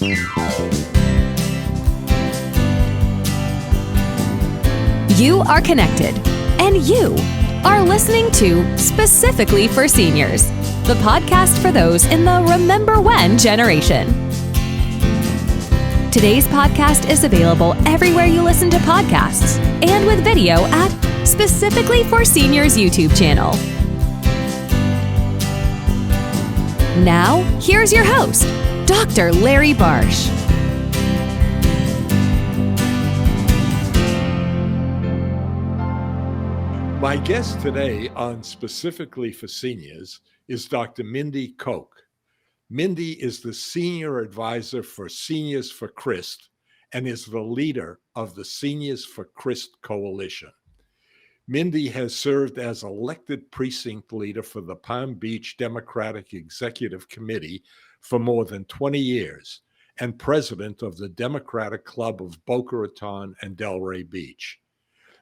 You are connected, and you are listening to Specifically for Seniors, the podcast for those in the Remember When generation. Today's podcast is available everywhere you listen to podcasts and with video at Specifically for Seniors YouTube channel. Now, here's your host, Dr. Larry Barsh. My guest today on Specifically for Seniors is Dr. Mindy Koch. Mindy is the Senior Advisor for Seniors for Crist and is the leader of the Seniors for Crist Coalition. Mindy has served as elected precinct leader for the Palm Beach Democratic Executive Committee for more than 20 years and president of the Democratic Club of Boca Raton and Delray Beach.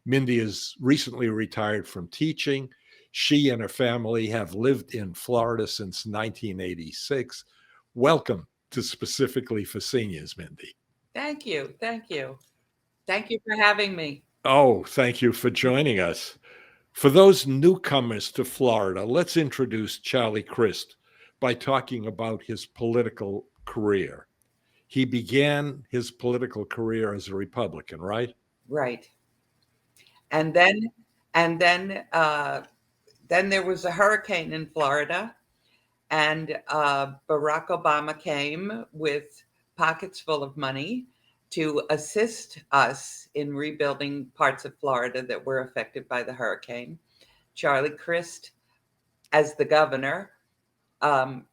Mindy is recently retired from teaching. She and her family have lived in Florida since 1986. Welcome to Specifically for Seniors, Mindy. Thank you. Thank you. Thank you for having me. Oh, thank you for joining us. For those newcomers to Florida, let's introduce Charlie Crist by talking about his political career. He began his political career as a Republican, right? Right. And then there was a hurricane in Florida, and Barack Obama came with pockets full of money to assist us in rebuilding parts of Florida that were affected by the hurricane. Charlie Crist, as the governor,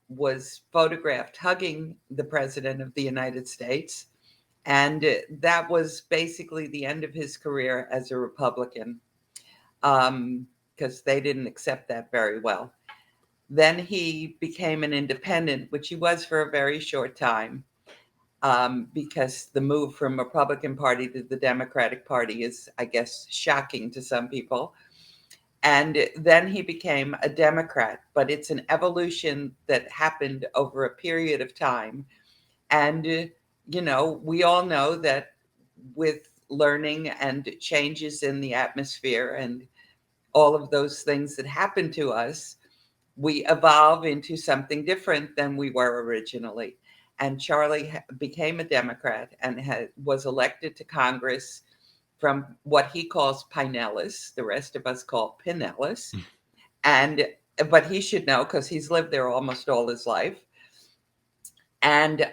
was photographed hugging the President of the United States. And that was basically the end of his career as a Republican, because they didn't accept that very well. Then he became an independent, which he was for a very short time, because the move from Republican Party to the Democratic Party is, I guess, shocking to some people. And then he became a Democrat, but it's an evolution that happened over a period of time. And we all know that with learning and changes in the atmosphere and all of those things that happen to us, we evolve into something different than we were originally. And Charlie became a Democrat and was elected to Congress from what he calls Pinellas. The rest of us call Pinellas. But he should know because he's lived there almost all his life. And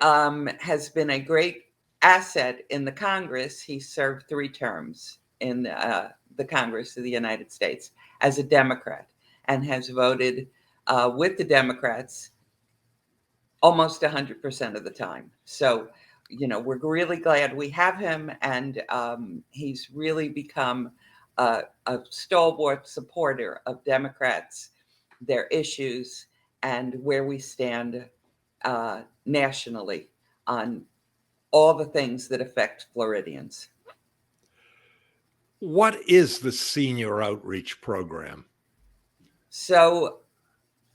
has been a great asset in the Congress. He served 3 terms in the Congress of the United States as a Democrat and has voted with the Democrats almost 100% of the time. So, we're really glad we have him, and he's really become a stalwart supporter of Democrats, their issues, and where we stand nationally on all the things that affect Floridians. What is the Senior Outreach Program? So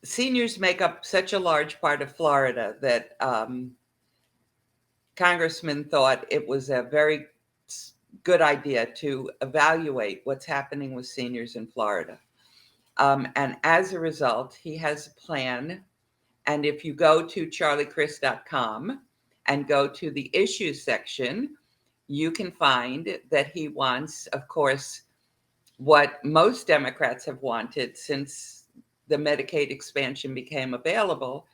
seniors make up such a large part of Florida that Congressman thought it was a very good idea to evaluate what's happening with seniors in Florida. And as a result, he has a plan. And if you go to charliecrist.com and go to the issues section, you can find that he wants, of course, what most Democrats have wanted since the Medicaid expansion became available,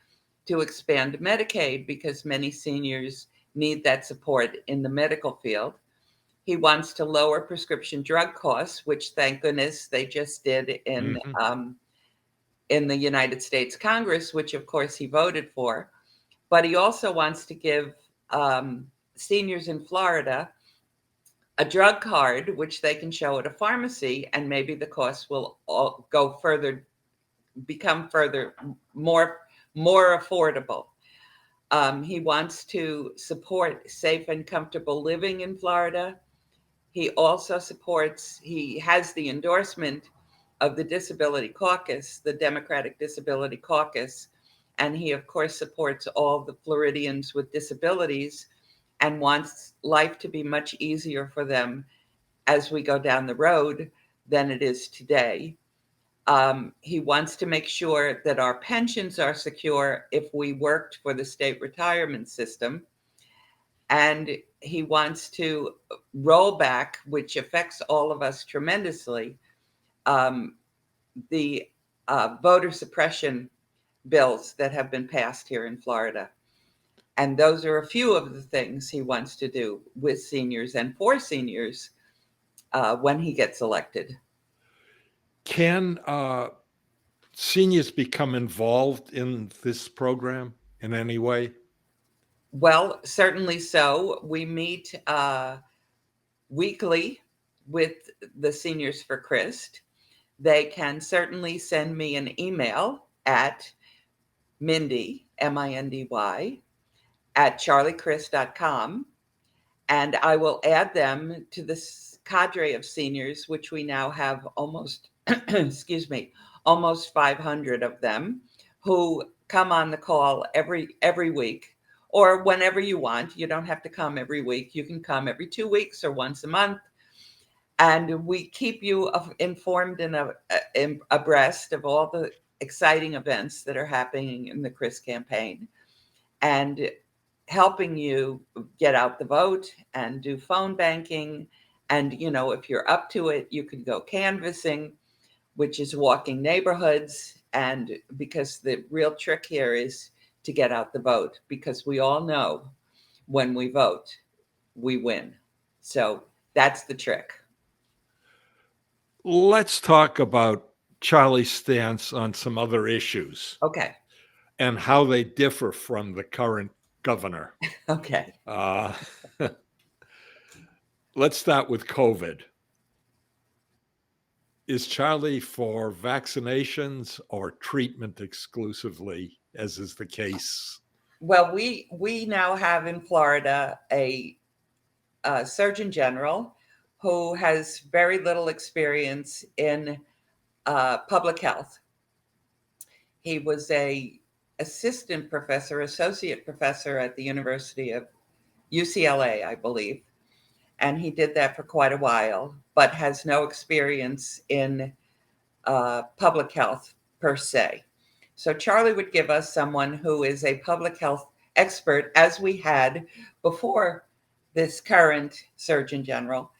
to expand Medicaid because many seniors need that support in the medical field. He wants to lower prescription drug costs, which thank goodness they just did in the United States Congress, which of course he voted for. But he also wants to give seniors in Florida a drug card, which they can show at a pharmacy, and maybe the costs will all go further, become further, more affordable. He wants to support safe and comfortable living in Florida. He also he has the endorsement of the Disability Caucus, the Democratic Disability Caucus, And he, of course, supports all the Floridians with disabilities and wants life to be much easier for them as we go down the road than it is today. He wants to make sure that our pensions are secure if we worked for the state retirement system. And he wants to roll back, which affects all of us tremendously, the voter suppression bills that have been passed here in Florida. And those are a few of the things he wants to do with seniors and for seniors when he gets elected. Can seniors become involved in this program in any way? Well, certainly so. We meet weekly with the Seniors for Crist. They can certainly send me an email at Mindy, M-I-N-D-Y, at charliecrist.com, and I will add them to this cadre of seniors, which we now have almost, excuse me, almost 500 of them, who come on the call every week, or whenever you want. You don't have to come every week. You can come every 2 weeks or once a month. And we keep you informed and abreast of all the exciting events that are happening in the Crist campaign, and helping you get out the vote and do phone banking. And, you know, if you're up to it, you can go canvassing, which is walking neighborhoods. And because the real trick here is to get out the vote, because we all know when we vote, we win. So that's the trick. Let's talk about Charlie's stance on some other issues. Okay. And how they differ from the current governor. Okay. Let's start with COVID. Is Charlie for vaccinations or treatment exclusively, as is the case? Well, we now have in Florida a Surgeon General who has very little experience in public health. He was a associate professor at the University of UCLA, I believe. And he did that for quite a while, but has no experience in public health per se. So Charlie would give us someone who is a public health expert, as we had before this current Surgeon General.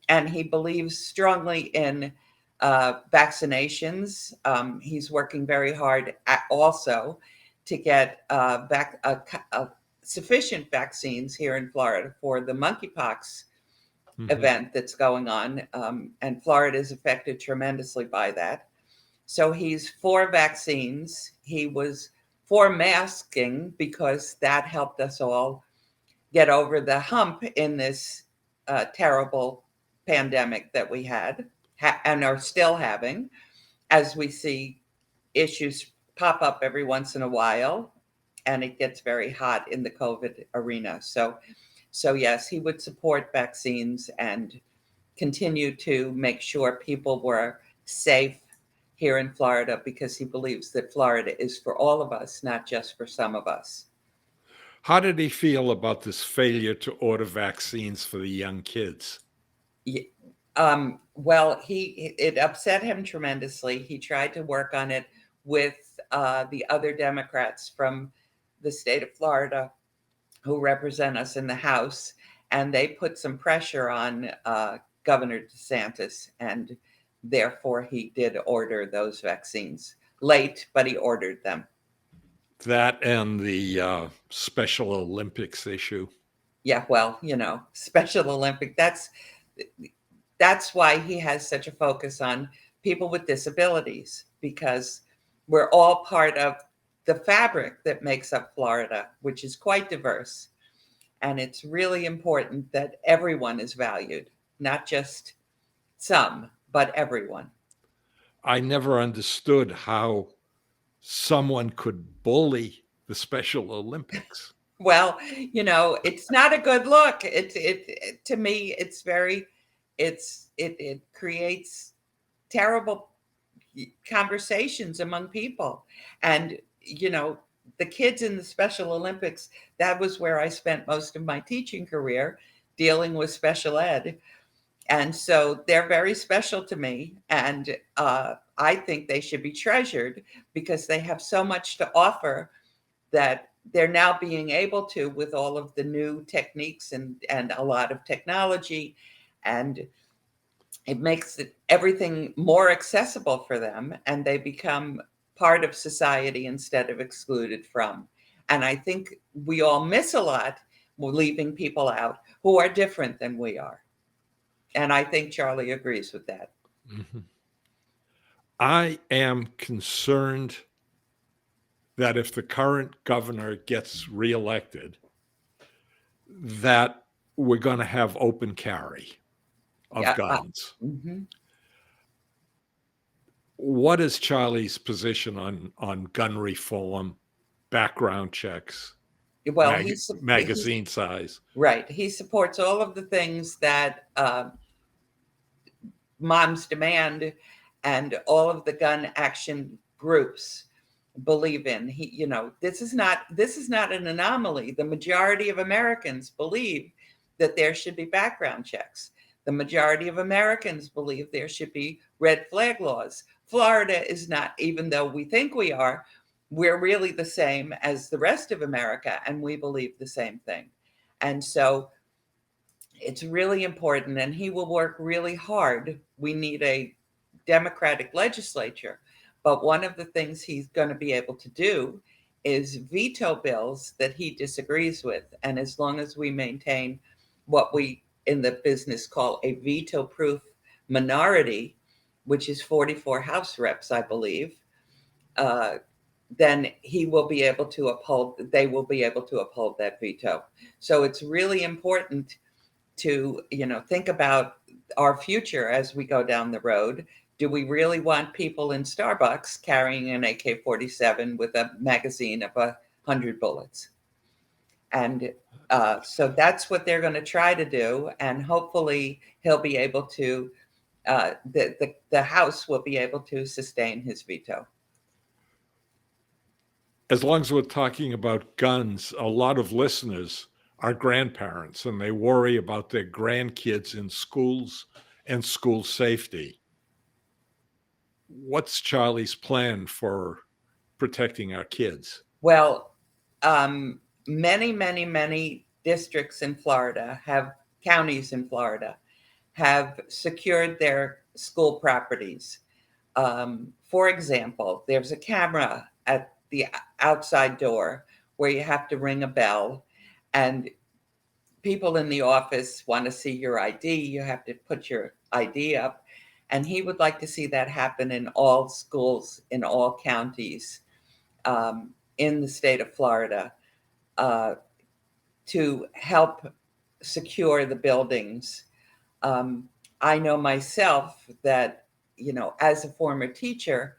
And he believes strongly in vaccinations. He's working very hard also to get sufficient vaccines here in Florida for the monkeypox event that's going on. And Florida is affected tremendously by that. So he's for vaccines. He was for masking because that helped us all get over the hump in this terrible pandemic that we had and are still having, as we see issues pop up every once in a while, and it gets very hot in the COVID arena. So yes, he would support vaccines and continue to make sure people were safe here in Florida, because he believes that Florida is for all of us, not just for some of us. How did he feel about this failure to order vaccines for the young kids? Well, it upset him tremendously. He tried to work on it with the other Democrats from the state of Florida who represent us in the House, and they put some pressure on Governor DeSantis, and therefore he did order those vaccines late, but he ordered them. That and the Special Olympics issue. Yeah, well, Special Olympic, that's why he has such a focus on people with disabilities, because we're all part of the fabric that makes up Florida, which is quite diverse. And it's really important that everyone is valued, not just some, but everyone. I never understood how someone could bully the Special Olympics. Well, it's not a good look. To me, it's very, it creates terrible conversations among people. And the kids in the Special Olympics, that was where I spent most of my teaching career, dealing with special ed. And so they're very special to me. And I think they should be treasured because they have so much to offer that they're now being able to, with all of the new techniques and a lot of technology. And it makes everything more accessible for them, and they become part of society instead of excluded from. And I think we all miss a lot, leaving people out who are different than we are. And I think Charlie agrees with that. Mm-hmm. I am concerned that if the current governor gets reelected, that we're going to have open carry of guns. Mm-hmm. What is Charlie's position on gun reform, background checks, Well, magazine size? Right. He supports all of the things that Moms Demand and all of the gun action groups believe in. This is not an anomaly. The majority of Americans believe that there should be background checks. The majority of Americans believe there should be red flag laws. Florida is not, even though we think we're really the same as the rest of America, and we believe the same thing. And so it's really important, and he will work really hard. We need a Democratic legislature, but one of the things he's going to be able to do is veto bills that he disagrees with. And as long as we maintain what we in the business call a veto-proof minority, which is 44 House reps, I believe, then they will be able to uphold that veto. So it's really important to, think about our future as we go down the road. Do we really want people in Starbucks carrying an AK-47 with a magazine of 100 bullets? And so that's what they're going to try to do. And hopefully he'll be able to, the House will be able to sustain his veto. As long as we're talking about guns, a lot of listeners are grandparents, and they worry about their grandkids in schools and school safety. What's Charlie's plan for protecting our kids? Well, many, many, many districts in Florida counties in Florida have secured their school properties. For example, there's a camera at the outside door where you have to ring a bell, and people in the office want to see your ID. You have to put your ID up. And he would like to see that happen in all schools, in all counties in the state of Florida, to help secure the buildings. I know myself that, as a former teacher,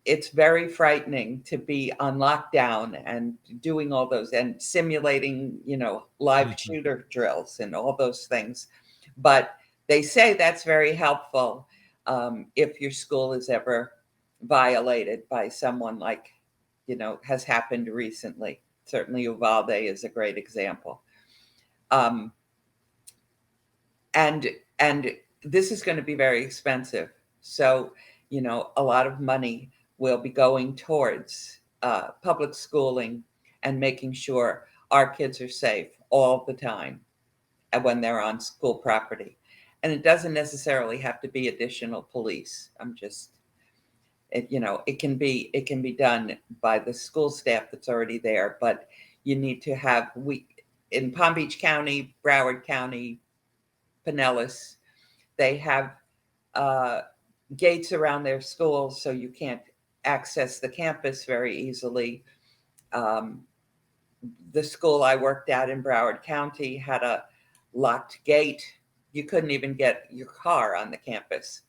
it's very frightening to be on lockdown and doing all those and simulating, live shooter drills and all those things. But they say that's very helpful if your school is ever violated by someone like, has happened recently. Certainly Uvalde is a great example. And this is going to be very expensive. So, a lot of money will be going towards public schooling and making sure our kids are safe all the time when they're on school property. And it doesn't necessarily have to be additional police. It can be done by the school staff that's already there, but you need to have, in Palm Beach County, Broward County, Pinellas, they have gates around their schools, so you can't access the campus very easily. The school I worked at in Broward County had a locked gate. You couldn't even get your car on the campus.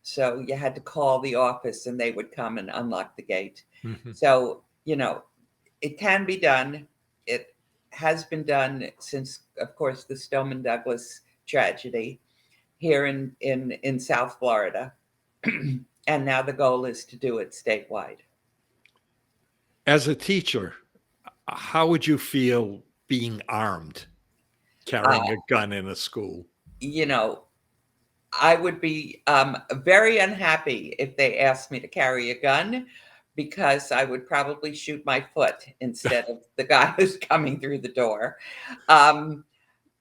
So you had to call the office and they would come and unlock the gate. Mm-hmm. So, it can be done. It has been done since, of course, the Stoneman Douglas tragedy here in South Florida. And now the goal is to do it statewide. As a teacher, how would you feel being armed, carrying a gun in a school? You know, I would be very unhappy if they asked me to carry a gun because I would probably shoot my foot instead of the guy who's coming through the door. Um,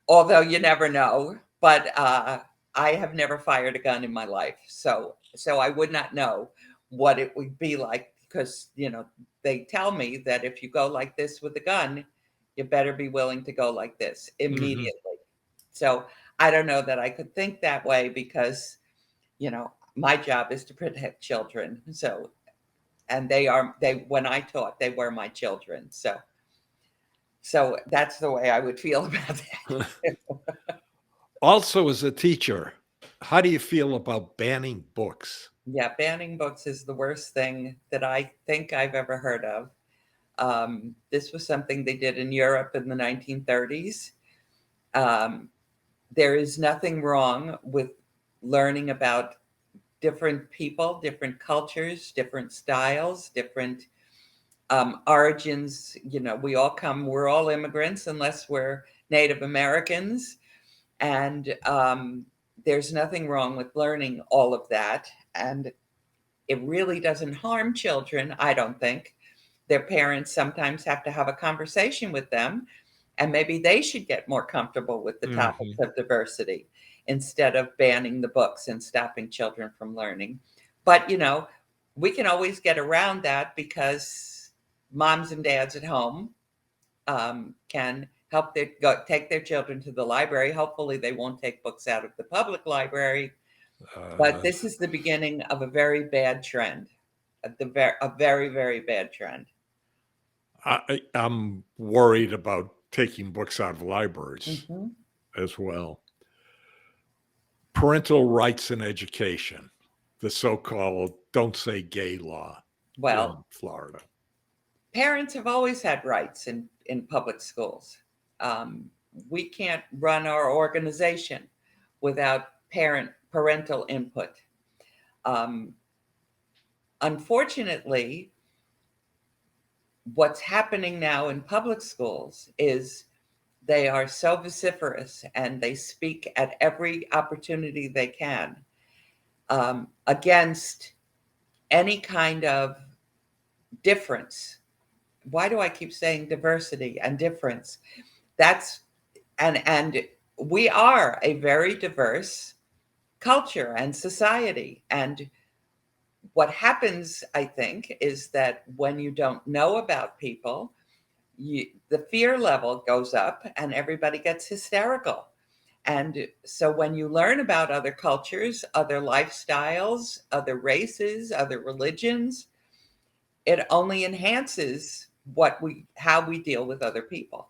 Although you never know, but I have never fired a gun in my life, so I would not know what it would be like because they tell me that if you go like this with a gun, you better be willing to go like this Mhm. immediately. So I don't know that I could think that way because my job is to protect children. So and they when I taught, they were my children. So that's the way I would feel about that. Also, as a teacher, how do you feel about banning books? Yeah, banning books is the worst thing that I think I've ever heard of. This was something they did in Europe in the 1930s. Um, there is nothing wrong with learning about different people, different cultures, different styles, different origins. We're all immigrants unless we're Native Americans. And there's nothing wrong with learning all of that. And it really doesn't harm children, I don't think. Their parents sometimes have to have a conversation with them, and maybe they should get more comfortable with the topics Mhm. of diversity instead of banning the books and stopping children from learning. But, we can always get around that because moms and dads at home can help take their children to the library. Hopefully, they won't take books out of the public library, but Uh, this is the beginning of a very bad trend, a very, very bad trend. I'm worried about taking books out of libraries Mhm. as well. Parental rights in education, the so-called "Don't Say Gay" law in Well, Florida. parents have always had rights in public schools. Um, we can't run our organization without parental input. Um, Unfortunately, what's happening now in public schools is they are so vociferous and they speak at every opportunity they can against any kind of difference. Why do I keep saying diversity and difference? That's and we are a very diverse culture and society. And what happens, I think, is that when you don't know about people, the fear level goes up and everybody gets hysterical. And so when you learn about other cultures, other lifestyles, other races, other religions, it only enhances how we deal with other people,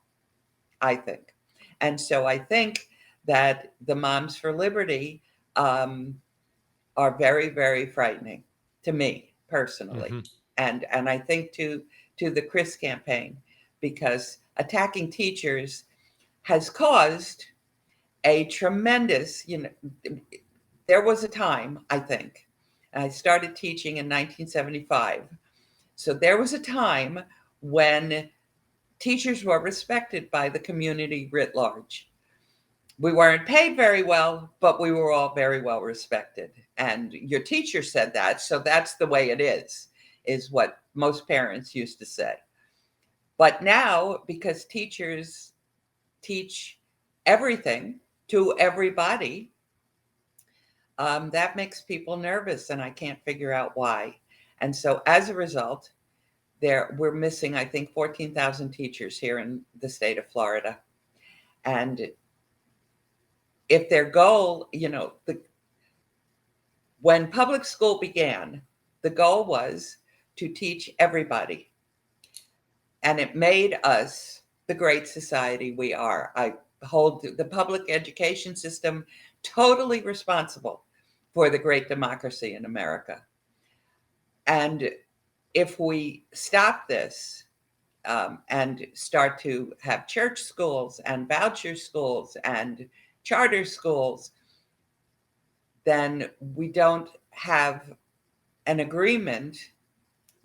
I think. And so I think that the Moms for Liberty um, are very, very frightening to me personally, Mhm. and I think to the Crist campaign, because attacking teachers has caused a tremendous, there was a time, I think, I started teaching in 1975. So there was a time when teachers were respected by the community writ large. We weren't paid very well, but we were all very well respected. And your teacher said that. So that's the way it is what most parents used to say. But now, because teachers teach everything to everybody, that makes people nervous, and I can't figure out why. And so, as a result, we're missing, I think, 14,000 teachers here in the state of Florida. And if their goal, when public school began, the goal was to teach everybody, and it made us the great society we are. I hold the public education system totally responsible for the great democracy in America. And if we stop this and start to have church schools and voucher schools and charter schools, then we don't have an agreement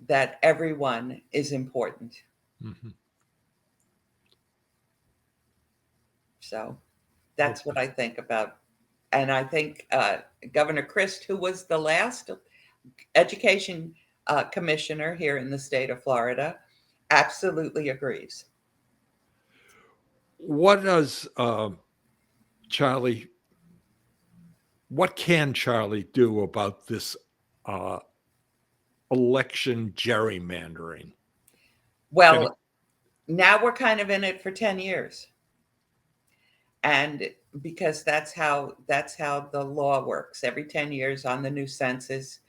that everyone is important. Mhm. So that's what I think about. And I think Governor Crist, who was the last education commissioner here in the state of Florida, absolutely agrees. What does Charlie, what can Charlie do about this uh, election gerrymandering? Well, now we're kind of in it for 10 years. And because that's how the law works. Every 10 years on the new census,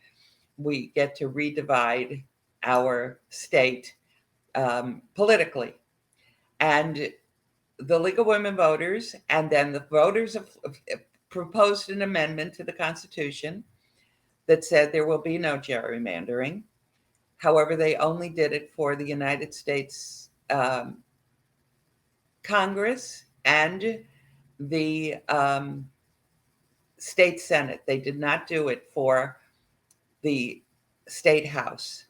we get to redivide our state politically. And the League of Women Voters and then the voters have proposed an amendment to the Constitution that said there will be no gerrymandering. However, they only did it for the United States Congress and the state Senate. They did not do it for the state House.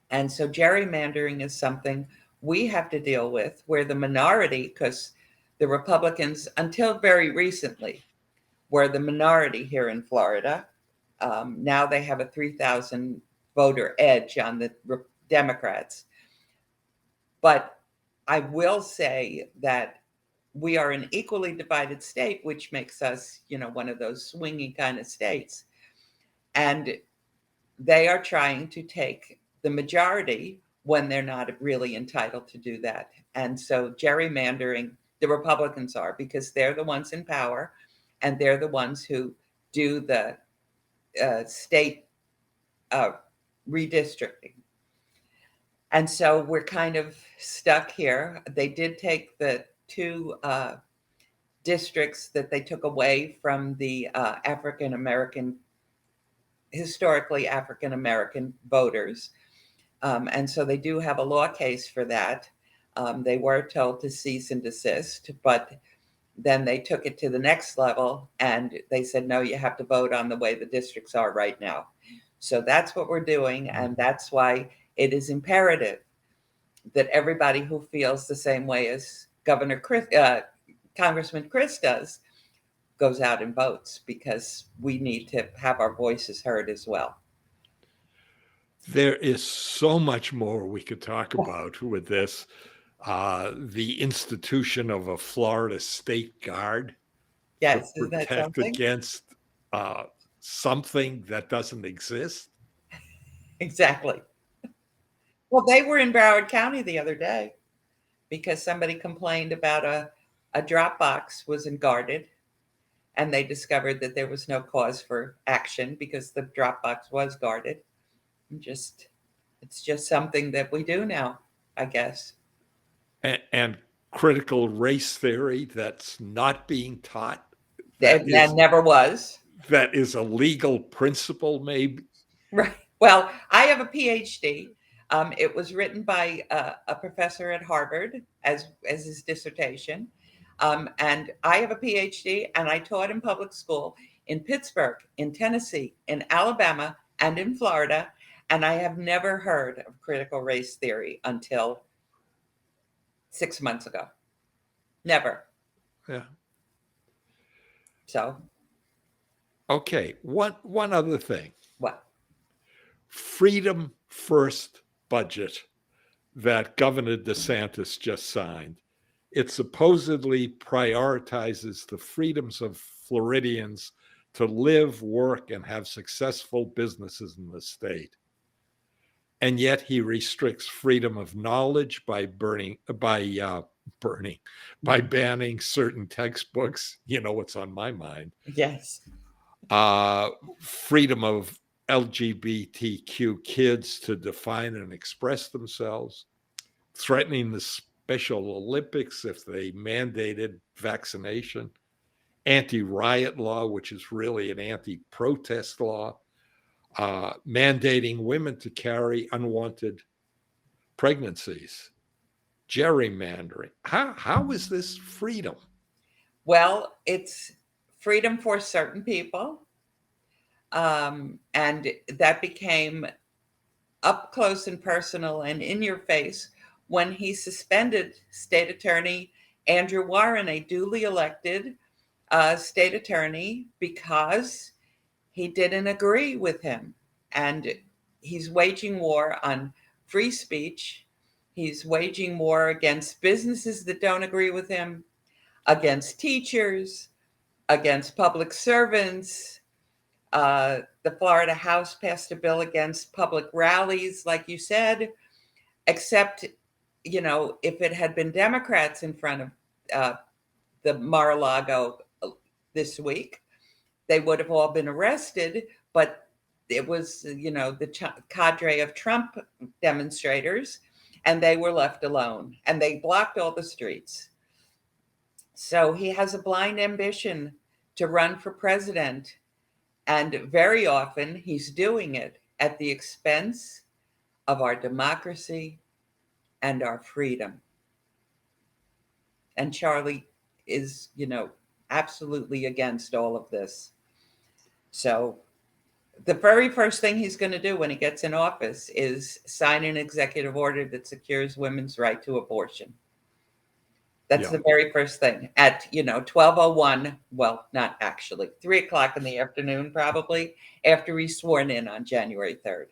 And so gerrymandering is something we have to deal with, where the minority, because the Republicans, until very recently, were the minority here in Florida. Now they have a 3,000 voter edge on the Democrats. But I will say that we are an equally divided state, which makes us, one of those swinging kind of states. And they are trying to take the majority when they're not really entitled to do that. And so gerrymandering, the Republicans are, because they're the ones in power and they're the ones who do the state redistricting. And so we're kind of stuck here. They did take the two districts that they took away from the historically African American voters. And so they do have a law case for that. They were told to cease and desist, but then they took it to the next level and they said, no, you have to vote on the way the districts are right now. So that's what we're doing. And that's why it is imperative that everybody who feels the same way as Congressman Crist does goes out and votes, because we need to have our voices heard as well. There is so much more we could talk about with this. The institution of a Florida State Guard to protect against something that doesn't exist. Exactly. Well, they were in Broward County the other day because somebody complained about a drop box wasn't guarded, and they discovered that there was no cause for action because the drop box was guarded. It's just something that we do now, I guess. And critical race theory that's not being taught. That never was. That is a legal principle, maybe. Right. Well, I have a PhD. It was written by a professor at Harvard as his dissertation. And I have a PhD, and I taught in public school in Pittsburgh, in Tennessee, in Alabama, and in Florida. And I have never heard of critical race theory until 6 months ago. Never. Yeah. So. Okay. One other thing. What? Freedom First budget that Governor DeSantis just signed. It supposedly prioritizes the freedoms of Floridians to live, work, and have successful businesses in the state. And yet he restricts freedom of knowledge by banning certain textbooks. You know what's on my mind. Yes. Freedom of LGBTQ kids to define and express themselves, threatening the Special Olympics if they mandated vaccination, anti-riot law, which is really an anti-protest law, mandating women to carry unwanted pregnancies, gerrymandering. How is this freedom? Well, it's freedom for certain people. And that became up close and personal and in your face when he suspended State Attorney Andrew Warren, a duly elected state attorney, because he didn't agree with him. And he's waging war on free speech. He's waging war against businesses that don't agree with him, against teachers, against public servants. The Florida House passed a bill against public rallies, like you said, except, if it had been Democrats in front of the Mar-a-Lago this week, they would have all been arrested. But it was, the cadre of Trump demonstrators, and they were left alone, and they blocked all the streets. So he has a blind ambition to run for president. And very often he's doing it at the expense of our democracy and our freedom. And Charlie is, absolutely against all of this. So the very first thing he's going to do when he gets in office is sign an executive order that secures women's right to abortion. That's the very first thing at, 12:01. Well, not actually 3:00 in the afternoon, probably after he's sworn in on January 3rd.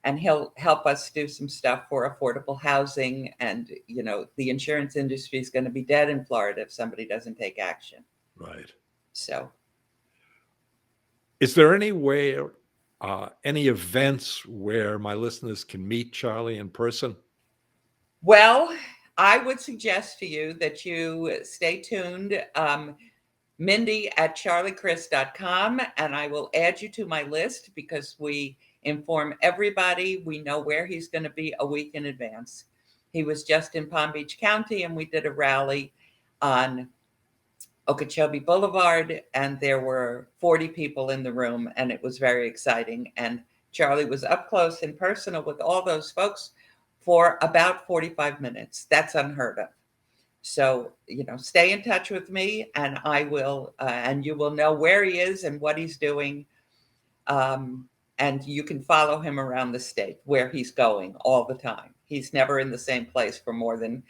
And he'll help us do some stuff for affordable housing. And, the insurance industry is going to be dead in Florida if somebody doesn't take action. Right. So. Is there any way, any events where my listeners can meet Charlie in person? Well, I would suggest to you that you stay tuned. Mindy at charliecrist.com, and I will add you to my list because we inform everybody. We know where he's going to be a week in advance. He was just in Palm Beach County, and we did a rally on Okeechobee Boulevard, and there were 40 people in the room, and it was very exciting. And Charlie was up close and personal with all those folks for about 45 minutes. That's unheard of. So, stay in touch with me, and I will, and you will know where he is and what he's doing. And you can follow him around the state where he's going all the time. He's never in the same place for more than,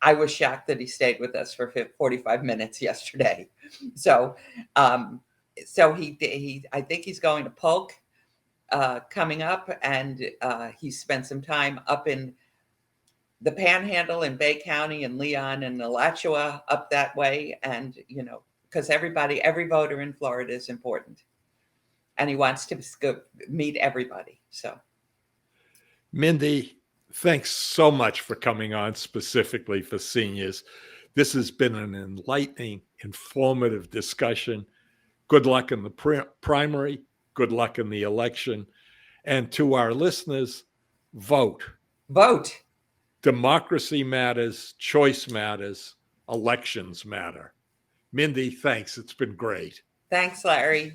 I was shocked that he stayed with us for 45 minutes yesterday. So, he I think he's going to Polk coming up, and he spent some time up in the Panhandle in Bay County and Leon and Alachua up that way. And, because every voter in Florida is important, and he wants to meet everybody. So, Mindy, thanks so much for coming on specifically for seniors. This has been an enlightening, informative discussion. Good luck in the primary. Good luck in the election. And to our listeners, vote. Vote. Democracy matters. Choice matters. Elections matter. Mindy, thanks. It's been great. Thanks, Larry.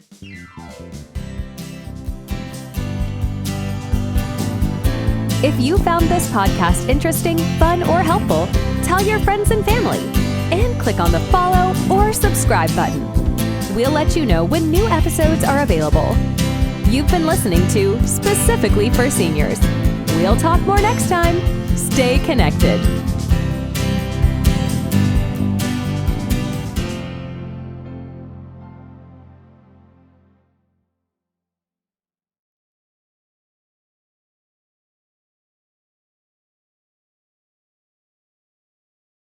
If you found this podcast interesting, fun, or helpful, tell your friends and family, and click on the follow or subscribe button. We'll let you know when new episodes are available. You've been listening to Specifically for Seniors. We'll talk more next time. Stay connected.